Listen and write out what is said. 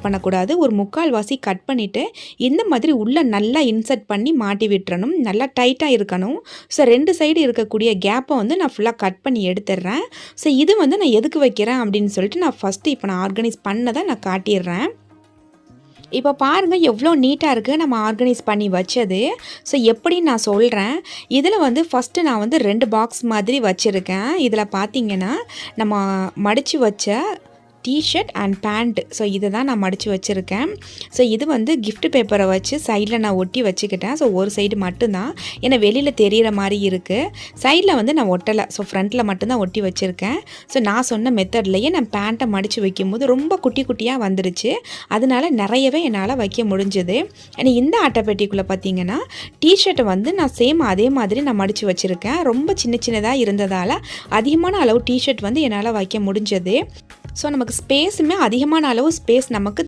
பண்ணக்கூடாது. ஒரு 3/4 வாசி கட் பண்ணிவிட்டு இந்த மாதிரி உள்ளே நல்லா இன்சர்ட் பண்ணி மாட்டி விட்டுறணும். நல்லா டைட்டாக இருக்கணும். ஸோ 2 சைடு இருக்கக்கூடிய கேப்பை வந்து நான் ஃபுல்லாக கட் பண்ணி எடுத்துடுறேன். ஸோ இது வந்து நான் எதுக்கு வைக்கிறேன் அப்படின்னு சொல்லிட்டு நான் ஃபஸ்ட்டு இப்போ நான் ஆர்கனைஸ் பண்ணதை நான் காட்டிடுறேன். இப்போ பாருங்கள் எவ்வளோ நீட்டாக இருக்குது நம்ம ஆர்கனைஸ் பண்ணி வச்சது. ஸோ எப்படின்னு நான் சொல்கிறேன். இதில் வந்து ஃபஸ்ட்டு நான் வந்து 2 பாக்ஸ் மாதிரி வச்சுருக்கேன். இதில் பார்த்தீங்கன்னா நம்ம மடித்து வச்ச டிஷர்ட் அண்ட் பேண்ட். ஸோ இதை தான் நான் மடித்து வச்சுருக்கேன். ஸோ இது வந்து கிஃப்ட் பேப்பரை வச்சு சைடில் நான் ஒட்டி வச்சுக்கிட்டேன். ஸோ ஒரு சைடு மட்டும்தான், ஏன்னா வெளியில் தெரிகிற மாதிரி இருக்குது. சைடில் வந்து நான் ஒட்டலை. ஸோ ஃப்ரண்ட்டில் மட்டும்தான் ஒட்டி வச்சுருக்கேன். ஸோ நான் சொன்ன மெத்தட்லேயே நான் பேண்ட்டை மடித்து வைக்கும்போது ரொம்ப குட்டி குட்டியாக வந்துருச்சு. அதனால நிறையவே என்னால் வைக்க முடிஞ்சுது. ஏன்னா இந்த அட்டைப்பெட்டிக்குள்ளே பார்த்தீங்கன்னா டிஷர்ட்டை வந்து நான் சேம் அதே மாதிரி நான் மடித்து வச்சுருக்கேன். ரொம்ப சின்ன சின்னதாக இருந்ததால் அதிகமான அளவு டிஷர்ட் வந்து என்னால் வைக்க முடிஞ்சது. ஸோ நமக்கு ஸ்பேஸுமே அதிகமான அளவு ஸ்பேஸ் நமக்கு